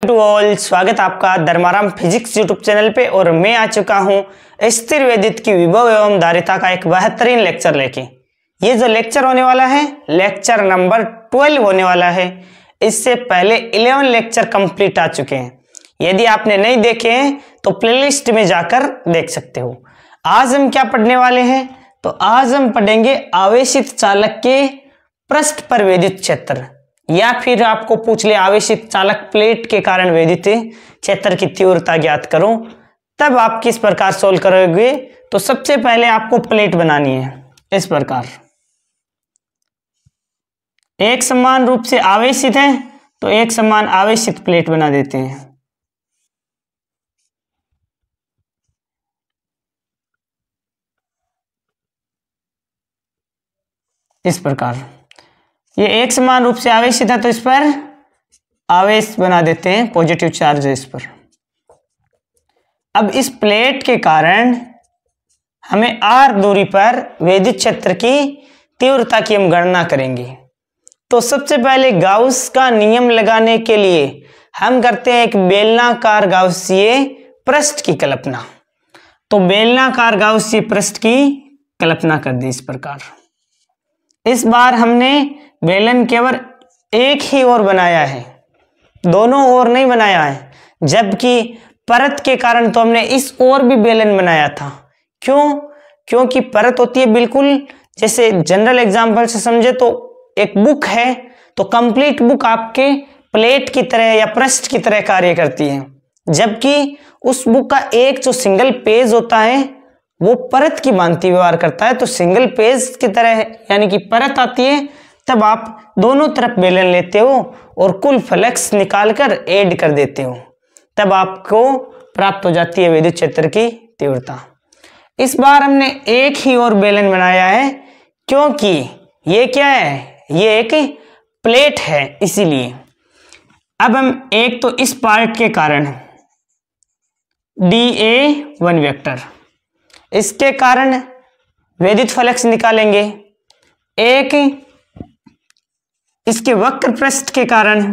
To all, स्वागत आपका Dharmaram physics YouTube channel पे। और मैं आ चुका हूँ स्थिर वैद्युत की विभव एवं धारिता का एक बेहतरीन लेक्चर लेके। ये जो लेक्चर होने वाला है लेक्चर नंबर 12 होने वाला है। इससे पहले 11 लेक्चर कंप्लीट आ चुके हैं। यदि आपने नहीं देखे हैं तो प्लेलिस्ट में जाकर देख सकते हो। आज हम क्या पढ़ने वाले हैं, तो आज हम पढ़ेंगे आवेशित चालक के पृष्ठ पर वैद्युत क्षेत्र, या फिर आपको पूछ ले आवेशित चालक प्लेट के कारण वैद्युत क्षेत्र की तीव्रता ज्ञात करो, तब आप किस प्रकार सोल्व करोगे। तो सबसे पहले आपको प्लेट बनानी है इस प्रकार। एक समान रूप से आवेशित है तो एक समान आवेशित प्लेट बना देते हैं। इस प्रकार ये एक समान रूप से आवेशित है तो इस पर आवेश बना देते हैं, पॉजिटिव चार्ज है इस पर। अब इस प्लेट के कारण हमें r दूरी पर वैद्युत क्षेत्र की तीव्रता की हम गणना करेंगे। तो सबसे पहले गाउस का नियम लगाने के लिए हम करते हैं एक बेलनाकार गाउसीय पृष्ठ की कल्पना। तो बेलनाकार गाउसीय पृष्ठ की कल्पना कर दी इस प्रकार। इस बार हमने बेलन केवल एक ही ओर बनाया है, दोनों ओर नहीं बनाया है, जबकि परत के कारण तो हमने इस ओर भी बेलन बनाया था। क्यों? क्योंकि परत होती है बिल्कुल जैसे जनरल एग्जांपल से समझे तो एक बुक है, तो कंप्लीट बुक आपके प्लेट की तरह या पृष्ठ की तरह कार्य करती है, जबकि उस बुक का एक जो सिंगल पेज होता है वो परत की भांति व्यवहार करता है। तो सिंगल पेज की तरह यानी कि परत आती है, तब आप दोनों तरफ बेलन लेते हो और कुल फ्लक्स निकालकर ऐड कर देते हो, तब आपको प्राप्त हो जाती है वैद्युत क्षेत्र की तीव्रता। इस बार हमने एक ही और बेलन बनाया है क्योंकि ये क्या है, ये एक प्लेट है, इसीलिए। अब हम एक तो इस पार्ट के कारण dA1 वेक्टर, इसके कारण वैद्युत फ्लक्स निकालेंगे। एक इसके वक्र पृष्ठ के कारण,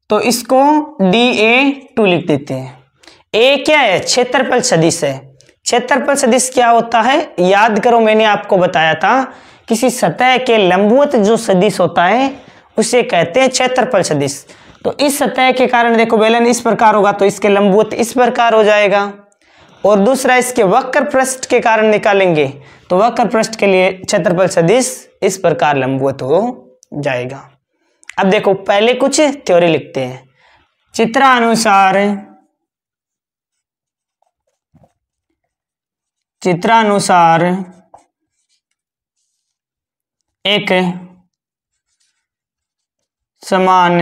तो इसको dA2 लिख देते हैं। ए क्या है? क्षेत्रफल सदिश है। क्षेत्रफल सदिश क्या होता है याद करो, मैंने आपको बताया था किसी सतह के लंबवत जो सदिश होता है उसे कहते हैं क्षेत्रफल सदिश। तो इस सतह के कारण देखो बेलन इस प्रकार होगा तो इसके लंबवत इस प्रकार हो जाएगा, और दूसरा इसके वक्र पृष्ठ के कारण निकालेंगे तो वक्र पृष्ठ के लिए क्षेत्रफल सदिश इस प्रकार लंबवत हो जाएगा। अब देखो पहले कुछ थ्योरी लिखते हैं। चित्रानुसार एक समान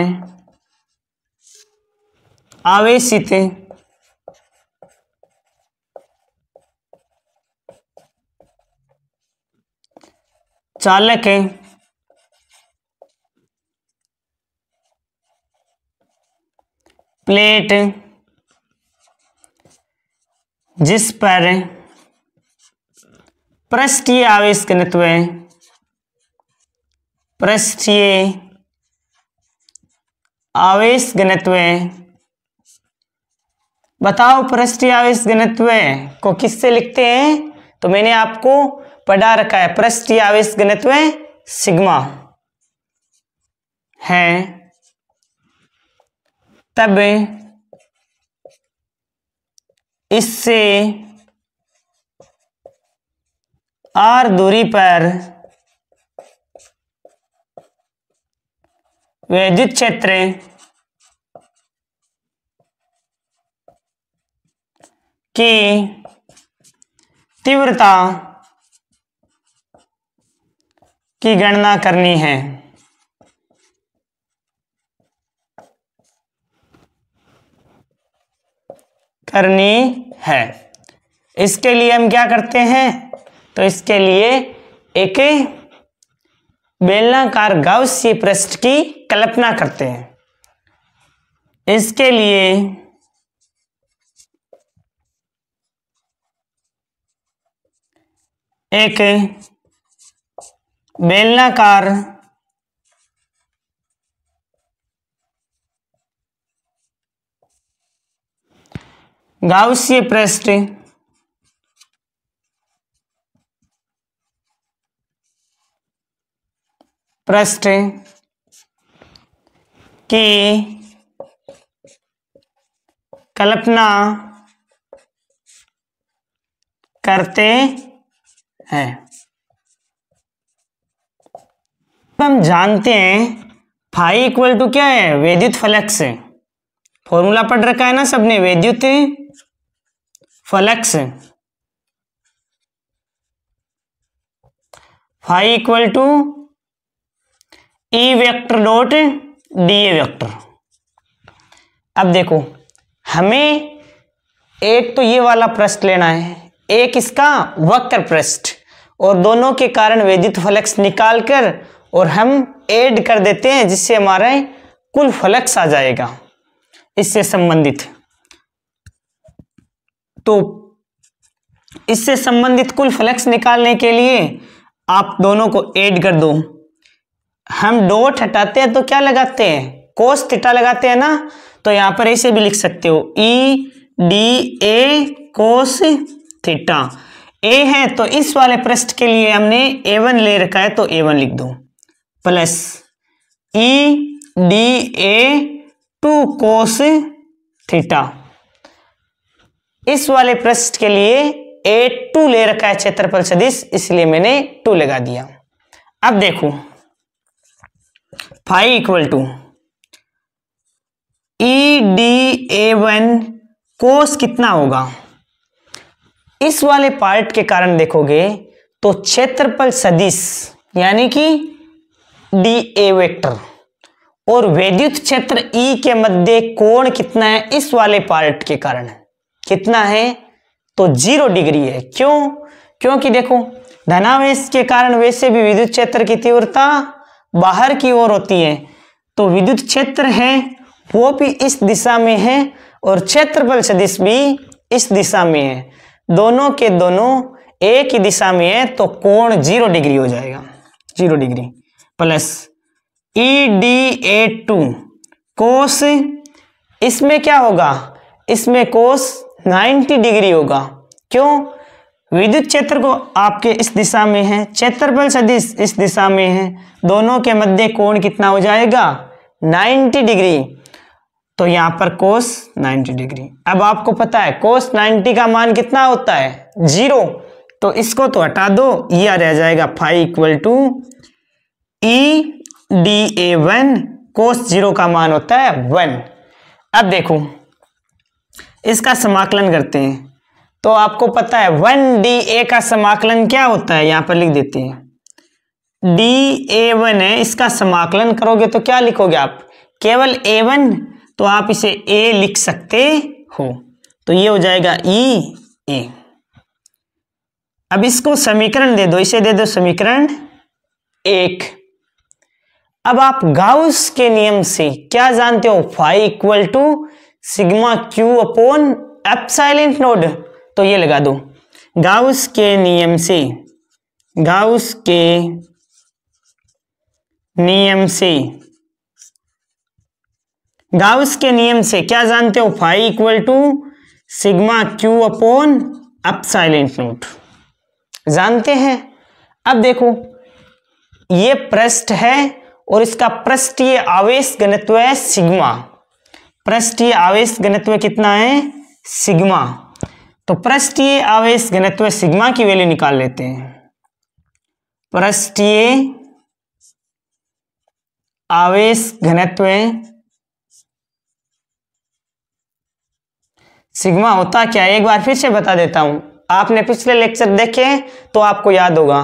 आवेशित चालक प्लेट जिस पर पृष्ठीय आवेश घनत्व बताओ पृष्ठीय आवेश घनत्व को किससे लिखते हैं? तो मैंने आपको पढ़ा रखा है, पृष्ठीय आवेश घनत्व सिग्मा है, तब इससे r दूरी पर वैद्युत क्षेत्र की तीव्रता की गणना करनी है। इसके लिए हम क्या करते हैं, तो इसके लिए एक बेलनाकार गाउसीय पृष्ठ की कल्पना करते हैं। इसके लिए एक बेलनाकार गाउसीय पृष्ठ की कल्पना करते हैं। हम जानते हैं फाई इक्वल टू क्या है, वैद्युत फ्लक्स। फॉर्मूला पढ़ रखा है ना सबने, वैद्युत flux. Phi equal to E vector dot d A vector. अब देखो हमें एक तो ये वाला पृष्ठ लेना है, एक इसका वक्र पृष्ठ, और दोनों के कारण वैद्युत फ्लक्स निकालकर और हम ऐड कर देते हैं, जिससे हमारा कुल फ्लक्स आ जाएगा इससे संबंधित। तो इससे संबंधित कुल फ्लक्स निकालने के लिए आप दोनों को ऐड कर दो। हम डॉट हटाते हैं तो क्या लगाते हैं, कोस थीटा लगाते हैं ना, तो यहां पर ऐसे भी लिख सकते हो E D A cos theta. ए है तो इस वाले पृष्ठ के लिए हमने A1 ले रखा है तो A1 लिख दो, plus E D A two cos theta. इस वाले पृष्ठ के लिए A2 ले रखा है क्षेत्रफल सदिश, इसलिए मैंने 2 लगा दिया। अब देखो phi equal to E d A1 cos कितना होगा, इस वाले पार्ट के कारण देखोगे तो क्षेत्रफल सदिश यानी कि डी ए वेक्टर और वैद्युत क्षेत्र ई के मध्य कोण कितना है, इस वाले पार्ट के कारण कितना है, तो 0 डिग्री है। क्यों? क्योंकि देखो धनावेश के कारण वैसे भी विद्युत क्षेत्र की तीव्रता बाहर की ओर होती है, तो विद्युत क्षेत्र है वो भी इस दिशा में है और क्षेत्रफल सदिश भी इस दिशा में है, दोनों के दोनों एक ही दिशा में है, तो कोण 0 डिग्री हो जाएगा, 0 degree plus E D A two cos, इसमें क्या होगा, इसमें कोस 90 डिग्री होगा। क्यों? विद्युत क्षेत्र को आपके इस दिशा में है, क्षेत्रफल सदिश इस दिशा में है, दोनों के मध्य कोण कितना हो जाएगा 90 डिग्री, तो यहां पर कोस 90 डिग्री। अब आपको पता है कोस 90 का मान कितना होता है 0, तो इसको तो हटा दो, यह रह जाएगा phi equal to E D A 1 cos 0 का मान होता है 1। अब देखो इसका समाकलन करते हैं, तो आपको पता है 1 डी ए का समाकलन क्या होता है, यहां पर लिख देते हैं डी ए 1 है, इसका समाकलन करोगे तो क्या लिखोगे आप, केवल A1, तो आप इसे A लिख सकते हो, तो ये हो जाएगा ई ए। अब इसको समीकरण दे दो, इसे दे दो समीकरण 1। अब आप गाउस के नियम से क्या जानते हो, phi equal to sigma q upon epsilon nought, तो ये लगा दो। गाउस के नियम से, गाउस के नियम से, गाउस के नियम से क्या जानते हो, phi equal to sigma q upon epsilon nought जानते हैं। अब देखो ये पृष्ठ है और इसका पृष्ठीय आवेश घनत्व है सिग्मा, पृष्ठीय आवेश घनत्व कितना है सिग्मा, तो पृष्ठीय आवेश घनत्व सिग्मा की वैल्यू निकाल लेते हैं। पृष्ठीय आवेश घनत्व सिग्मा होता क्या है, एक बार फिर से बता देता हूं, आपने पिछले लेक्चर देखे तो आपको याद होगा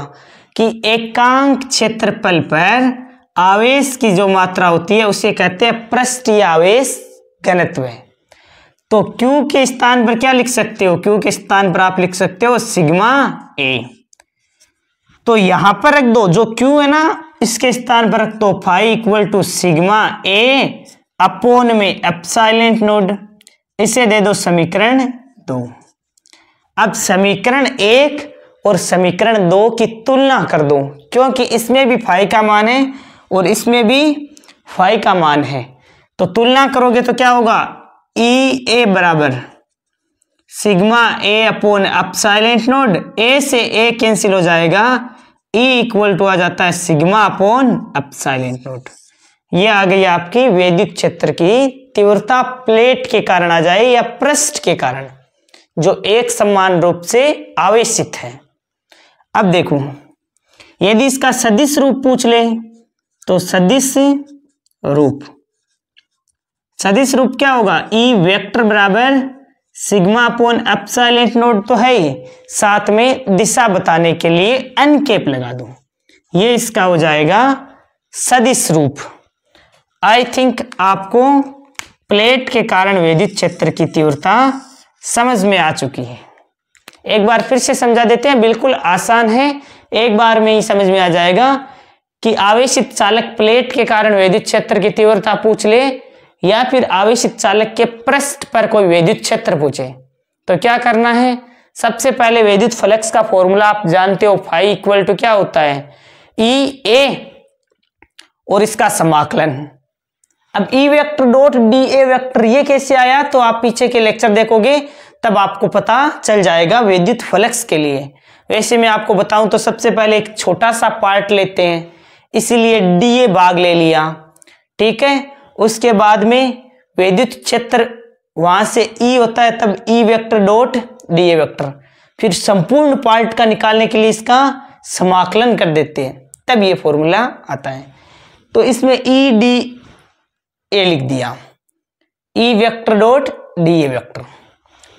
कि एकांक क्षेत्रफल पर आवेश की जो मात्रा होती है उसे कहते हैं पृष्ठीय आवेश घनत्व। तो Q के स्थान पर क्या लिख सकते हो, Q के स्थान पर आप लिख सकते हो सिग्मा A, तो यहां पर रख दो, जो Q है ना इसके स्थान पर रख दो phi equal to sigma A upon में एप्सिलॉन नोड, इसे दे दो समीकरण 2। अब समीकरण 1 और समीकरण 2 की तुलना कर दो, क्योंकि इसमें भी फाई का मान है और इसमें भी फाई का मान है, तो तुलना करोगे तो क्या होगा, ई ए बराबर सिग्मा ए अपॉन एप्सिलॉन नोट, ए से ए कैंसिल हो जाएगा, E इक्वल टू आ जाता है सिग्मा अपॉन एप्सिलॉन नोट। ये आ गई आपकी वैद्युत क्षेत्र की तीव्रता प्लेट के कारण आ जाए या पृष्ठ के कारण, जो एक समान रूप से आवेशित है। अब देखो, यदि इसका सदिश रूप पूछ ले तो सदिश रूप क्या होगा, ई वेक्टर बराबर सिग्मा अपॉन एप्सिलॉन नोट तो है ही, साथ में दिशा बताने के लिए एन कैप लगा दो, ये इसका हो जाएगा सदिश रूप। आई थिंक आपको प्लेट के कारण वैद्युत क्षेत्र की तीव्रता समझ में आ चुकी है। एक बार फिर से समझा देते हैं, बिल्कुल आसान है, एक बार में ही समझ में आ जाएगा कि आवेशित चालक प्लेट के कारण वैद्युत क्षेत्र की तीव्रता पूछ ले या फिर आवेशित चालक के पृष्ठ पर कोई वैद्युत क्षेत्र पूछे तो क्या करना है। सबसे पहले वैद्युत फ्लक्स का फॉर्मूला आप जानते हो, फाई इक्वल टू क्या होता है, ई ए और इसका समाकलन। अब ई vector dot d A vector ये कैसे आया, तो आप पीछे के लेक्चर देखोगे तब आपको पता चल जाएगा वैद्युत फ्लक्स के लिए। वैसे मैं आपको बताऊं तो सबसे पहले एक छोटा सा पार्ट लेते हैं, इसीलिए डी ए भाग ले लिया, ठीक है। उसके बाद में वैद्युत क्षेत्र वहां से ई होता है, तब ई vector dot d A vector, फिर संपूर्ण पार्ट का निकालने के लिए इसका समाकलन कर देते हैं, तब ये फॉर्मूला आता है। तो इसमें ई डी ए लिख दिया, ई vector dot d A vector.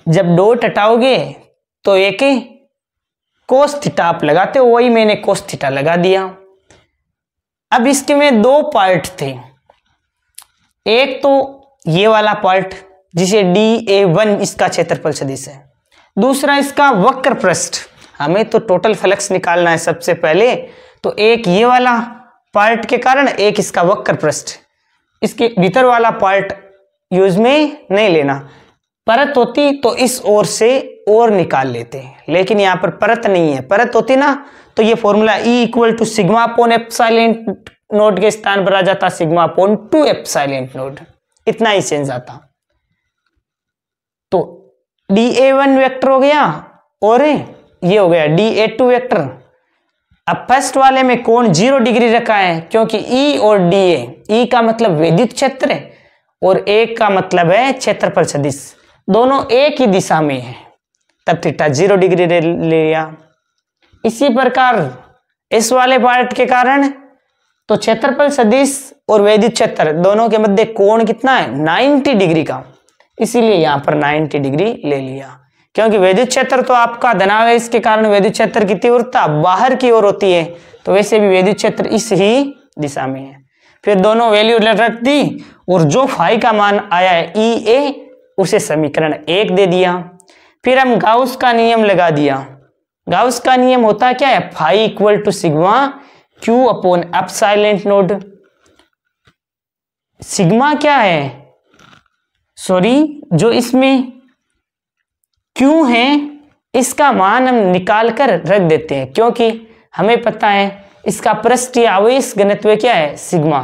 जब डॉट हटाओगे तो एक कोस थीटा आप लगाते हो, वही मैंने कोस थीटा लगा दिया। अब इसके में दो पार्ट थे, एक तो ये वाला पार्ट जिसे dA1 इसका क्षेत्रफल सदिश है, दूसरा इसका वक्र पृष्ठ। हमें तो टोटल फ्लक्स निकालना है सबसे पहले, तो एक ये वाला पार्ट के कारण, एक इसका वक्र पृष्ठ। इसके भीतर वाला पार्ट यूज में नहीं लेना, परत होती तो इस ओर से और निकाल लेते, लेकिन यहाँ पर परत नहीं है। परत होती ना तो ये formula E equal to sigma upon epsilon nought के स्थान पर आ जाता सिग्मा अपॉन 2 एप्सिलॉन नोट, इतना ही चेंज आता। तो dA1 वेक्टर हो गया और ये हो गया dA2 वेक्टर। अब फर्स्ट वाले में कोण 0 डिग्री रखा है, क्योंकि E और dA, E का मतलब वैद्युत क्षेत्र है और A का मतलब है क्षेत्रफल सदिश, दोनों एक ही दिशा में है, तब थीटा 0 डिग्री ले लिया। इसी प्रकार इस वाले पार्ट के कारण तो क्षेत्रफल सदिश और वैद्युत क्षेत्र दोनों के मध्य कोण कितना है, 90 डिग्री का, इसीलिए यहाँ पर 90 डिग्री ले लिया। क्योंकि वैद्युत क्षेत्र तो आपका धनावेश के कारण वैद्युत क्षेत्र की तीव्रता बाहर की ओर होती है, तो वैसे भी वैद्युत क्षेत्र इस ही दिशा में है। फिर दोनों वैल्यू रख दी और जो फाई का मान आया है ई ए, उसे समीकरण 1 दे दिया। फिर हम गाउस का नियम लगा दिया। गाउस का नियम होता क्या है, phi equal to sigma q upon epsilon nought. Sigma क्या है, सॉरी जो इसमें क्यू है इसका मान हम निकाल कर रख देते हैं, क्योंकि हमें पता है इसका पृष्ठीय आवेश घनत्व क्या है, सिग्मा।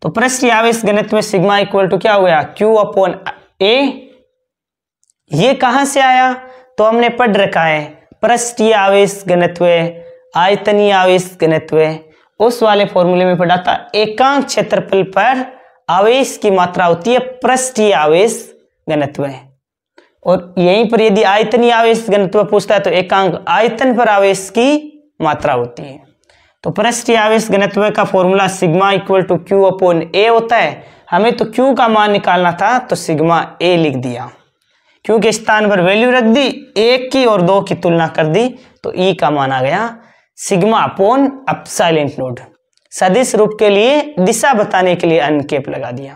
तो पृष्ठीय आवेश घनत्व सिग्मा इक्वल टू क्या हो गया, क्यू अपॉन ए। ये कहां से आया, तो हमने पढ़ रखा है पृष्ठीय आवेश घनत्व, आयतनीय आवेश घनत्व, उस वाले फॉर्मूले में पढ़ा था। एकांक क्षेत्रफल पर आवेश की मात्रा होती है पृष्ठीय आवेश घनत्व, और यहीं पर यदि आयतनीय आवेश घनत्व पूछता है तो एकांक आयतन पर आवेश की मात्रा होती है। तो पृष्ठीय आवेश घनत्व का formula sigma equal to Q upon A होता है। हमें तो क्यू का मान निकालना था, तो सिग्मा ए लिख दिया, क्यू के स्थान पर वैल्यू रख दी, 1 की और 2 की तुलना कर दी, तो ई का मान आ गया सिग्मा अपॉन एप्सिलॉन नोट। सदिश रूप के लिए दिशा बताने के लिए अनकेप लगा दिया।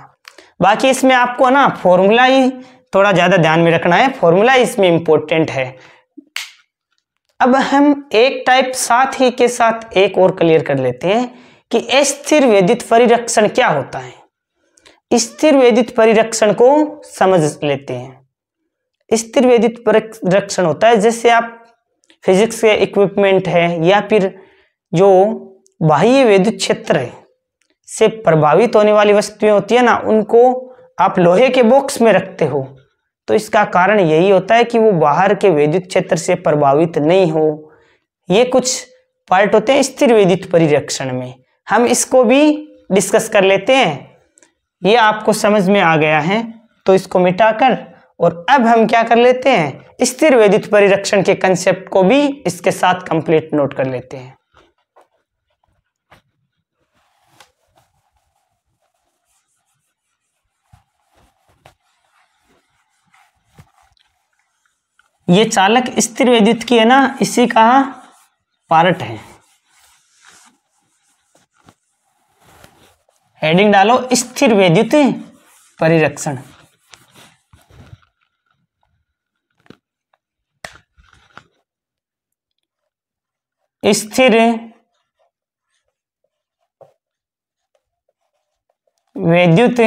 बाकी इसमें आपको ना फॉर्मूला ही थोड़ा ज्यादा ध्यान में रखना है, फॉर्मूला इसमें इंपॉर्टेंट है। अब हम एक टाइप साथ ही के साथ एक और क्लियर कर लेते हैं कि अस्थिर वैद्युत परिरक्षण क्या होता है। स्थिर वैद्युत परिरक्षण को समझ लेते हैं। स्थिर वैद्युत परिरक्षण होता है जैसे आप फिजिक्स के इक्विपमेंट है या फिर जो बाह्य वैद्युत क्षेत्र से प्रभावित होने वाली वस्तुएं होती है ना, उनको आप लोहे के बॉक्स में रखते हो तो इसका कारण यही होता है कि वो बाहर के विद्युत क्षेत्र से प्रभावित नहीं हो। ये कुछ पार्ट होते हैं स्थिर विद्युत परिरक्षण में, हम इसको भी डिस्कस कर लेते हैं। ये आपको समझ में आ गया है तो इसको मिटाकर, और अब हम क्या कर लेते हैं, स्थिर विद्युत परिरक्षण के कंसेप्ट को भी इसके साथ कंप्लीट नोट कर लेते हैं। ये चालक स्थिर विद्युत की है ना, इसी का पार्ट है। हेडिंग डालो स्थिर विद्युत परिरक्षण। स्थिर विद्युत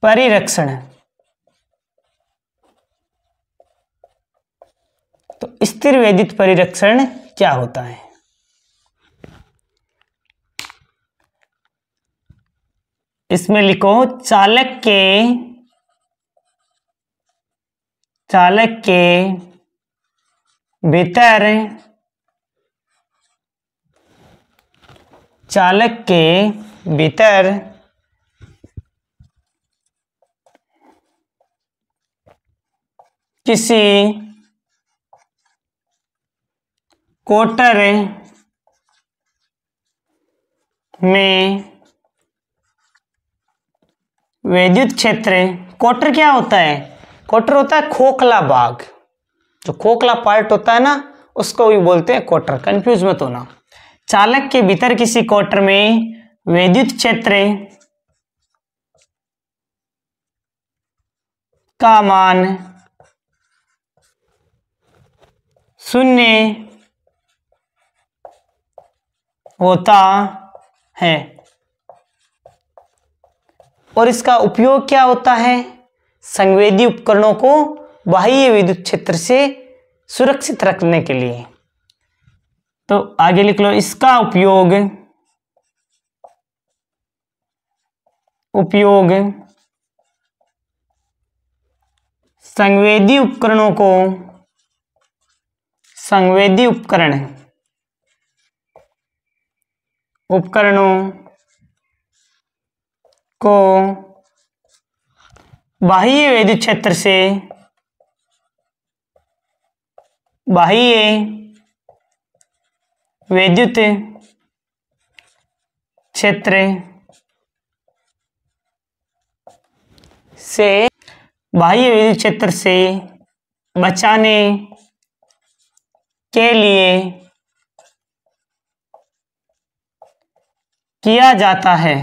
परिरक्षण। तो स्थिर विद्युत परिरक्षण क्या होता है? इसमें लिखो चालक के भीतर किसी कोटर में विद्युत क्षेत्र, कोटर क्या होता है? कोटर होता है खोखला भाग, जो खोखला पार्ट होता है ना उसको भी बोलते हैं कोटर, कंफ्यूज मत होना। चालक के भीतर किसी कोटर में विद्युत क्षेत्र का मान 0 होता है और इसका उपयोग क्या होता है? संवेदी उपकरणों को बाह्य विद्युत क्षेत्र से सुरक्षित रखने के लिए। तो आगे लिख लो, इसका उपयोग संवेदी उपकरणों को बाह्य विद्युत क्षेत्र से बचाने के लिए किया जाता है।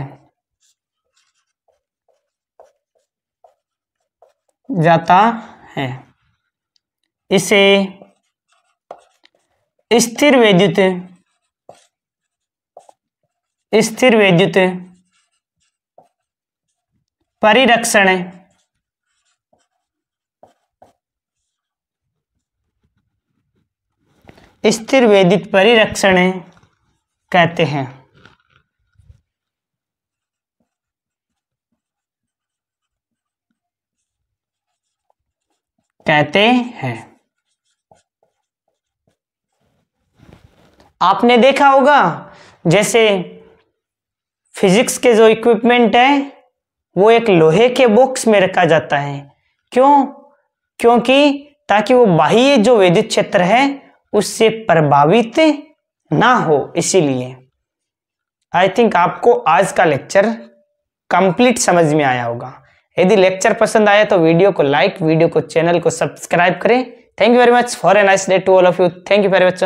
इसे स्थिर विद्युत परिरक्षण कहते हैं। आपने देखा होगा जैसे फिजिक्स के जो इक्विपमेंट है वो एक लोहे के बॉक्स में रखा जाता है। क्योंकि ताकि वो बाह्य जो विद्युत क्षेत्र है उससे प्रभावित ना हो, इसीलिए। आई थिंक आपको आज का लेक्चर कंप्लीट समझ में आया होगा। यदि लेक्चर पसंद आया तो वीडियो को लाइक, वीडियो को चैनल को सब्सक्राइब करें। Thank you very much. For a nice day to all of you. Thank you very much.